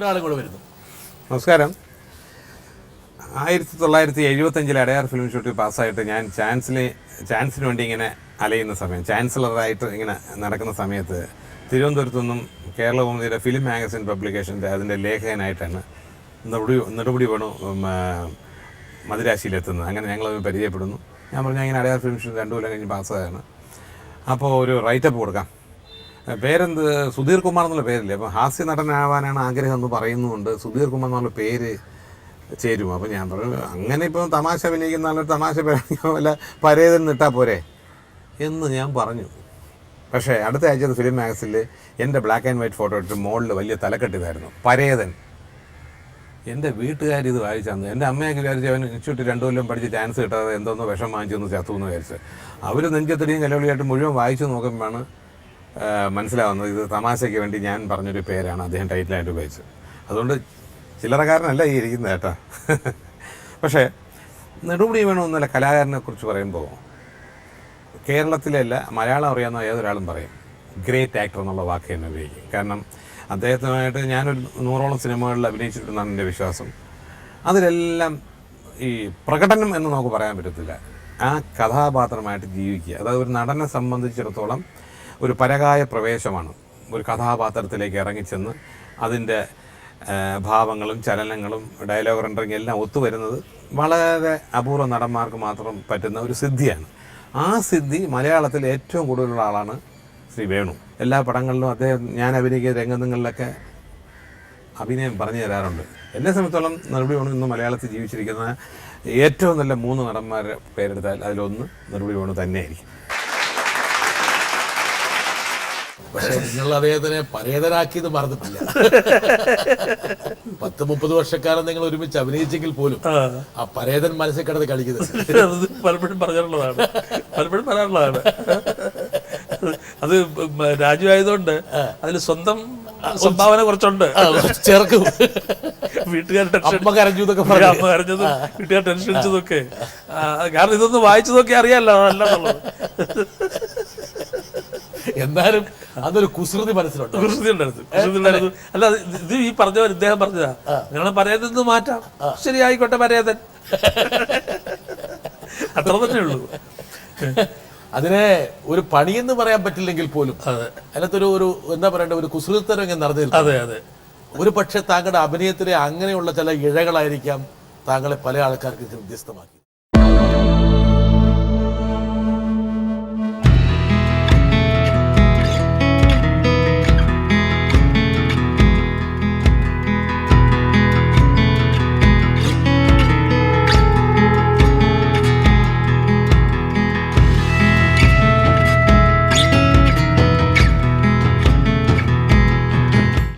ഒരാളും കൂടെ വരുന്നു. നമസ്കാരം. 1975 അടയാർ ഫിലിം ഷൂട്ടിൽ പാസ്സായിട്ട് ഞാൻ ചാൻസിന് വേണ്ടി ഇങ്ങനെ അലയുന്ന സമയം, ചാൻസലറായിട്ട് ഇങ്ങനെ നടക്കുന്ന സമയത്ത് തിരുവനന്തപുരത്തു നിന്നും കേരളഭൂമിയുടെ ഫിലിം മാഗസിൻ പബ്ലിക്കേഷൻ്റെ അതിൻ്റെ ലേഖകനായിട്ടാണ് നെടുമുടി വേണു മദിരാശിയിലെത്തുന്നത്. അങ്ങനെ ഞങ്ങളത് പരിചയപ്പെടുന്നു. ഞാൻ പറഞ്ഞു ഇങ്ങനെ അടയാർ ഫിലിം ഷൂട്ട് 2 കൊല്ലം കഴിഞ്ഞ് പാസ്സായാണ്, അപ്പോൾ ഒരു റൈറ്റപ്പ് കൊടുക്കാം. പേരെന്ത്, സുധീർ കുമാർ എന്നുള്ള പേരില്ലേ, അപ്പോൾ ഹാസ്യ നടനാവാനാണ് ആഗ്രഹം എന്ന് പറയുന്നുണ്ട്. സുധീർ കുമാർ എന്നുള്ള പേര് ചേരും. അപ്പോൾ ഞാൻ പറഞ്ഞു അങ്ങനെ ഇപ്പോൾ തമാശ അഭിനയിക്കുന്ന ആളൊരു തമാശ വല്ല പരേതൻ നിട്ടാൽ പോരെ എന്ന് ഞാൻ പറഞ്ഞു. പക്ഷേ അടുത്ത ആഴ്ച ഫിലിം മാഗസിനിൽ എൻ്റെ ബ്ലാക്ക് ആൻഡ് വൈറ്റ് ഫോട്ടോ എടുത്ത് മുകളിൽ വലിയ തലക്കെട്ടിതായിരുന്നു പരേതൻ. എൻ്റെ വീട്ടുകാരിത് വായിച്ചാന്ന്. എൻ്റെ അമ്മയൊക്കെ വിചാരിച്ച് അവൻ ഇൻസ്റ്റിറ്റ്യൂട്ട് 2 കൊല്ലം പഠിച്ച് ചാൻസ് കിട്ടാതെ എന്തോന്നോ വിഷം വാങ്ങിച്ചൊന്ന് ചത്തു എന്ന് വിചാരിച്ച്. അവർ നെഞ്ചത്തടിയും കലവിളിയായിട്ട് മുഴുവൻ വായിച്ചു നോക്കുമ്പോഴാണ് മനസ്സിലാവുന്നത് ഇത് തമാശയ്ക്ക് വേണ്ടി ഞാൻ പറഞ്ഞൊരു പേരാണ് അദ്ദേഹം ടൈറ്റിലായിട്ട് ഉപയോഗിച്ചത്. അതുകൊണ്ട് ചില്ലറക്കാരനല്ല ഈ ഇരിക്കുന്നത് കേട്ടോ. പക്ഷേ നെടുമുടി വേണു എന്നല്ല കലാകാരനെ കുറിച്ച് പറയുമ്പോൾ കേരളത്തിലല്ല മലയാളം അറിയാവുന്ന ഏതൊരാളും പറയും ഗ്രേറ്റ് ആക്ടർ എന്നുള്ള വാക്ക് തന്നെ ഉപയോഗിക്കും. കാരണം അദ്ദേഹത്തിനായിട്ട് ഞാനൊരു 100ഓളം സിനിമകളിൽ അഭിനയിച്ചിട്ടുണ്ടെന്നാണ് എൻ്റെ വിശ്വാസം. അതിലെല്ലാം ഈ പ്രകടനം എന്ന് നമുക്ക് പറയാൻ പറ്റത്തില്ല, ആ കഥാപാത്രമായിട്ട് ജീവിക്കുക. അതായത് ഒരു നടനെ സംബന്ധിച്ചിടത്തോളം ഒരു പരകായ പ്രവേശമാണ്. ഒരു കഥാപാത്രത്തിലേക്ക് ഇറങ്ങിച്ചെന്ന് അതിൻ്റെ ഭാവങ്ങളും ചലനങ്ങളും ഡയലോഗ് റെൻഡറിങ് എല്ലാം ഒത്തുവരുന്നത് വളരെ അപൂർവ നടന്മാർക്ക് മാത്രം പറ്റുന്ന ഒരു സിദ്ധിയാണ്. ആ സിദ്ധി മലയാളത്തിൽ ഏറ്റവും കൂടുതലുള്ള ആളാണ് ശ്രീ വേണു. എല്ലാ പടങ്ങളിലും അദ്ദേഹം ഞാൻ അഭിനയിക്കുന്ന രംഗങ്ങളിലൊക്കെ അഭിനയം പറഞ്ഞു തരാറുണ്ട്. എന്നെ സംബന്ധിച്ചോളം നെടുമുടി വേണു ഇന്ന് മലയാളത്തിൽ ജീവിച്ചിരിക്കുന്ന ഏറ്റവും നല്ല 3 നടന്മാരുടെ പേരെടുത്താൽ അതിലൊന്ന് നെടുമുടി വേണു തന്നെയായിരിക്കും. പക്ഷെ നിങ്ങൾ അദ്ദേഹത്തിനെ പരേതനാക്കിയത് മറന്നിട്ടില്ല. 10-30 വർഷക്കാലം നിങ്ങൾ ഒരുമിച്ച് അഭിനയിച്ചെങ്കിൽ പോലും ആ പരേതൻ മനസ്സിൽ കിടന്ന് കളിക്കുന്നത് പലപ്പോഴും പറയാറുള്ളതാണ്. അത് രാജുവായതുകൊണ്ട് അതിൽ സ്വന്തം സംഭാവന കുറച്ചുണ്ട്, ചേർക്കും. വീട്ടുകാർ അമ്മ കരഞ്ഞതും വീട്ടുകാർ ടെൻഷൻ അടിച്ചതൊക്കെ. കാരണം ഇതൊന്ന് വായിച്ചു നോക്കി അറിയാമല്ലോ അല്ലെന്നുള്ളത്. എന്നാലും അതൊരു കുസൃതി മനസ്സിലുണ്ട്, കുസൃതി ഉണ്ടായിരുന്നു. അല്ല ഇത് ഈ പറഞ്ഞവർ ഇദ്ദേഹം പറഞ്ഞതാ, നിങ്ങൾ പരേതൻ മാറ്റാം, ശരി ആയിക്കോട്ടെ പരേതൻ, അത്ര തന്നെ ഉള്ളൂ. അതിനെ ഒരു പണിയെന്ന് പറയാൻ പറ്റില്ലെങ്കിൽ പോലും അതിനകത്തൊരു ഒരു എന്താ പറയണ്ട ഒരു കുസൃതിത്തരം ഇങ്ങനെ നടന്നില്ല. അതെ അതെ. ഒരു പക്ഷെ താങ്കളുടെ അഭിനയത്തിലെ അങ്ങനെയുള്ള ചില ഇഴകളായിരിക്കാം താങ്കളെ പല ആൾക്കാർക്ക് വ്യത്യസ്തമാക്കി.